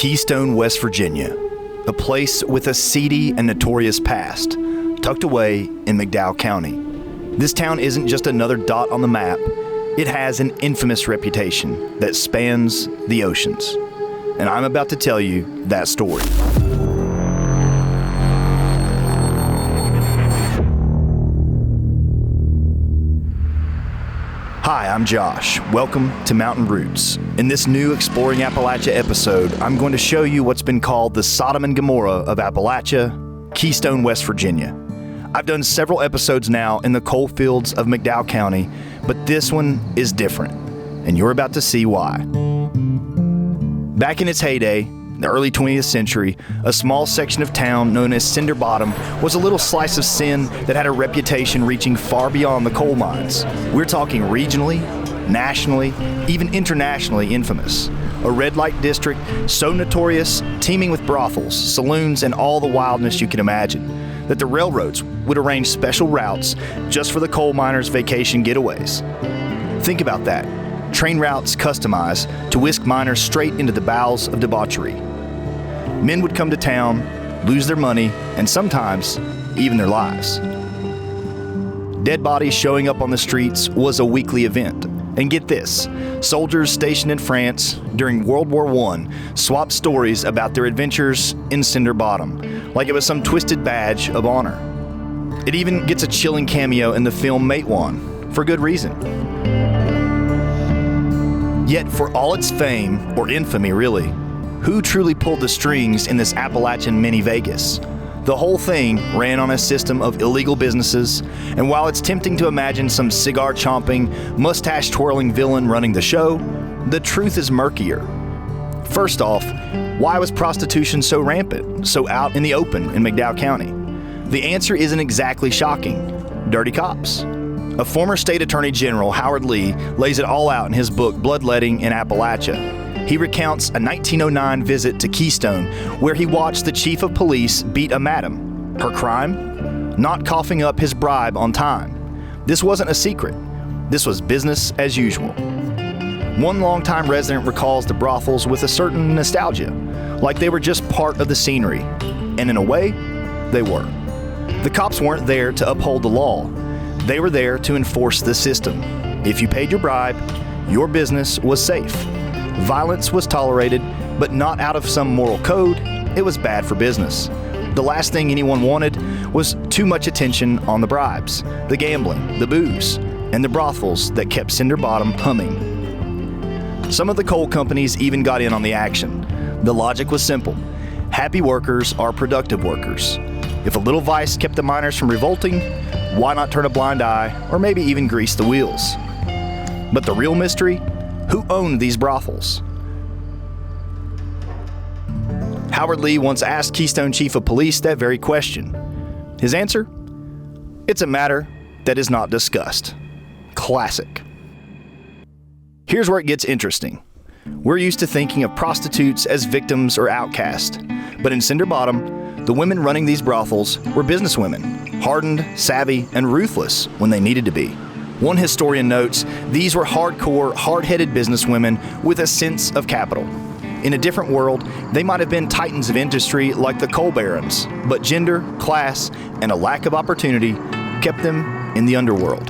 Keystone, West Virginia, a place with a seedy and notorious past, tucked away in McDowell County. This town isn't just another dot on the map. It has an infamous reputation that spans the oceans. And I'm about to tell you that story. Hi, I'm Josh. Welcome to Mountain Roots. In this new Exploring Appalachia episode, I'm going to show you what's been called the Sodom and Gomorrah of Appalachia, Keystone, West Virginia. I've done several episodes now in the coalfields of McDowell County, but this one is different, and you're about to see why. Back in its heyday, the early 20th century, a small section of town known as Cinder Bottom was a little slice of sin that had a reputation reaching far beyond the coal mines. We're talking regionally, nationally, even internationally infamous. A red light district so notorious, teeming with brothels, saloons, and all the wildness you can imagine, that the railroads would arrange special routes just for the coal miners' vacation getaways. Think about that. Train routes customized to whisk miners straight into the bowels of debauchery. Men would come to town, lose their money, and sometimes even their lives. Dead bodies showing up on the streets was a weekly event. And get this, soldiers stationed in France during World War I swapped stories about their adventures in Cinder Bottom, like it was some twisted badge of honor. It even gets a chilling cameo in the film Matewan, for good reason. Yet for all its fame, or infamy really, who truly pulled the strings in this Appalachian mini Vegas? The whole thing ran on a system of illegal businesses, and while it's tempting to imagine some cigar-chomping, mustache-twirling villain running the show, the truth is murkier. First off, why was prostitution so rampant, so out in the open in McDowell County? The answer isn't exactly shocking. Dirty cops. A former state attorney general, Howard Lee, lays it all out in his book, Bloodletting in Appalachia. He recounts a 1909 visit to Keystone where he watched the chief of police beat a madam. Her crime? Not coughing up his bribe on time. This wasn't a secret. This was business as usual. One longtime resident recalls the brothels with a certain nostalgia, like they were just part of the scenery. And in a way, they were. The cops weren't there to uphold the law. They were there to enforce the system. If you paid your bribe, your business was safe. Violence was tolerated, but not out of some moral code. It was bad for business. The last thing anyone wanted was too much attention on the bribes, the gambling, the booze, and the brothels that kept Cinder Bottom humming. Some of the coal companies even got in on the action. The logic was simple. Happy workers are productive workers. If a little vice kept the miners from revolting, why not turn a blind eye or maybe even grease the wheels? But the real mystery? Who owned these brothels? Howard Lee once asked Keystone Chief of Police that very question. His answer? It's a matter that is not discussed. Classic. Here's where it gets interesting. We're used to thinking of prostitutes as victims or outcasts, but in Cinder Bottom, the women running these brothels were businesswomen, hardened, savvy, and ruthless when they needed to be. One historian notes, these were hardcore, hard-headed businesswomen with a sense of capital. In a different world, they might have been titans of industry like the coal barons, but gender, class, and a lack of opportunity kept them in the underworld.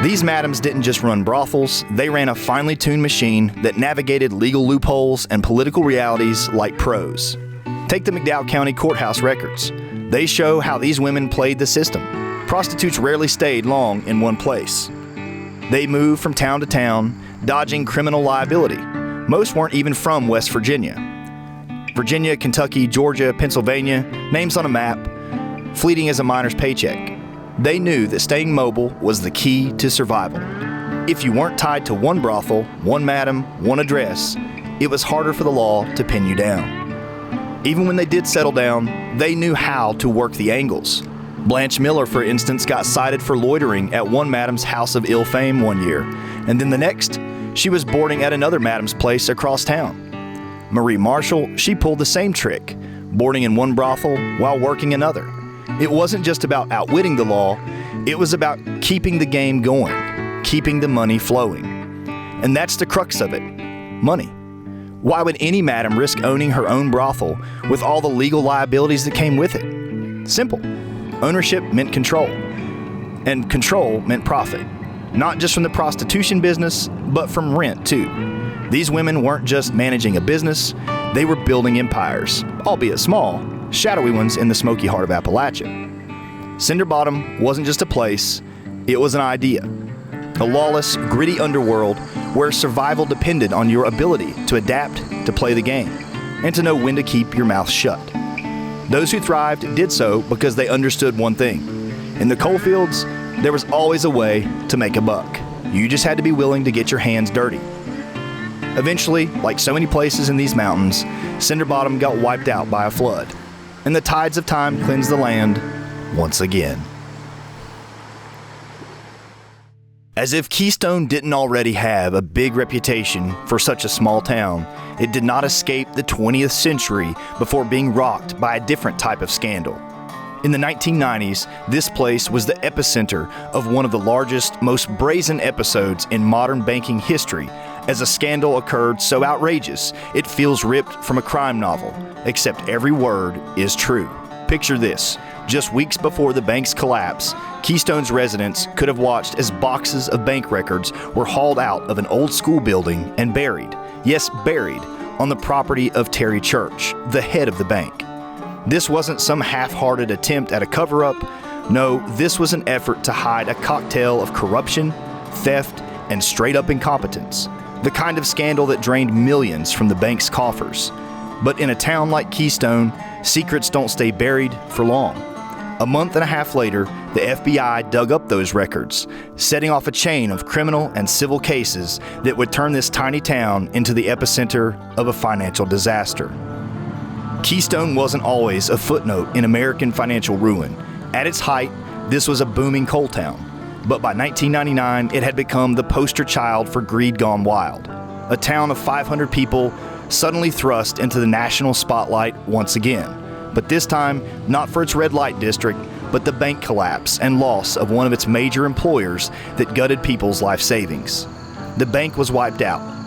These madams didn't just run brothels, they ran a finely tuned machine that navigated legal loopholes and political realities like pros. Take the McDowell County courthouse records. They show how these women played the system. Prostitutes rarely stayed long in one place. They moved from town to town, dodging criminal liability. Most weren't even from West Virginia. Virginia, Kentucky, Georgia, Pennsylvania, names on a map, fleeting as a miner's paycheck. They knew that staying mobile was the key to survival. If you weren't tied to one brothel, one madam, one address, it was harder for the law to pin you down. Even when they did settle down, they knew how to work the angles. Blanche Miller, for instance, got cited for loitering at one madam's house of ill fame one year, and then the next, she was boarding at another madam's place across town. Marie Marshall, she pulled the same trick, boarding in one brothel while working another. It wasn't just about outwitting the law, it was about keeping the game going, keeping the money flowing. And that's the crux of it: money. Why would any madam risk owning her own brothel with all the legal liabilities that came with it? Simple. Ownership meant control. And control meant profit. Not just from the prostitution business, but from rent too. These women weren't just managing a business, they were building empires, albeit small, shadowy ones in the smoky heart of Appalachia. Cinder Bottom wasn't just a place, it was an idea. A lawless, gritty underworld where survival depended on your ability to adapt, to play the game, and to know when to keep your mouth shut. Those who thrived did so because they understood one thing. In the coalfields, there was always a way to make a buck. You just had to be willing to get your hands dirty. Eventually, like so many places in these mountains, Cinder Bottom got wiped out by a flood, and the tides of time cleansed the land once again. As if Keystone didn't already have a big reputation for such a small town, it did not escape the 20th century before being rocked by a different type of scandal. In the 1990s, this place was the epicenter of one of the largest, most brazen episodes in modern banking history, as a scandal occurred so outrageous it feels ripped from a crime novel, except every word is true. Picture this. Just weeks before the bank's collapse, Keystone's residents could have watched as boxes of bank records were hauled out of an old school building and buried, yes, buried, on the property of Terry Church, the head of the bank. This wasn't some half-hearted attempt at a cover-up. No, this was an effort to hide a cocktail of corruption, theft, and straight-up incompetence, the kind of scandal that drained millions from the bank's coffers. But in a town like Keystone, secrets don't stay buried for long. A month and a half later, the FBI dug up those records, setting off a chain of criminal and civil cases that would turn this tiny town into the epicenter of a financial disaster. Keystone wasn't always a footnote in American financial ruin. At its height, this was a booming coal town. But by 1999, it had become the poster child for greed gone wild. A town of 500 people suddenly thrust into the national spotlight once again. But this time, not for its red light district, but the bank collapse and loss of one of its major employers that gutted people's life savings. The bank was wiped out.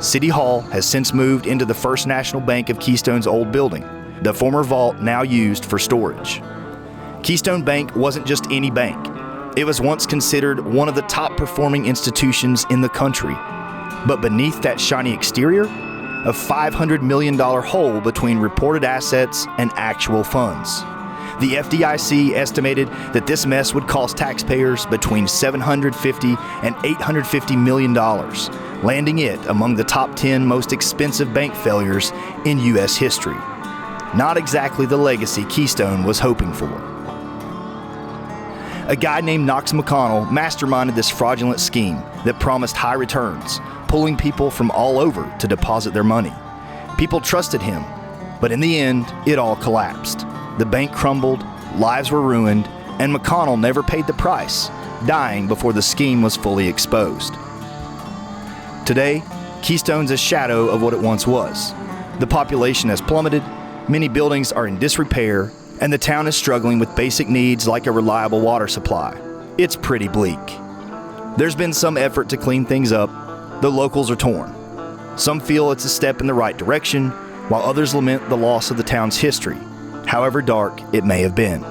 City Hall has since moved into the First National Bank of Keystone's old building, the former vault now used for storage. Keystone Bank wasn't just any bank. It was once considered one of the top performing institutions in the country. But beneath that shiny exterior, a $500 million hole between reported assets and actual funds. The FDIC estimated that this mess would cost taxpayers between $750 and $850 million, landing it among the top 10 most expensive bank failures in U.S. history. Not exactly the legacy Keystone was hoping for. A guy named Knox McConnell masterminded this fraudulent scheme that promised high returns, pulling people from all over to deposit their money. People trusted him, but in the end, it all collapsed. The bank crumbled, lives were ruined, and McConnell never paid the price, dying before the scheme was fully exposed. Today, Keystone's a shadow of what it once was. The population has plummeted, many buildings are in disrepair, and the town is struggling with basic needs like a reliable water supply. It's pretty bleak. There's been some effort to clean things up. The locals are torn. Some feel it's a step in the right direction, while others lament the loss of the town's history, however dark it may have been.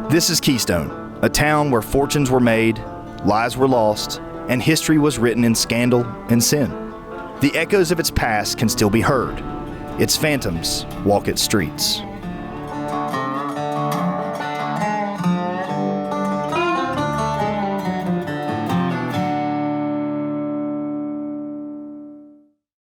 This is Keystone, a town where fortunes were made, lives were lost, and history was written in scandal and sin. The echoes of its past can still be heard. Its phantoms walk its streets.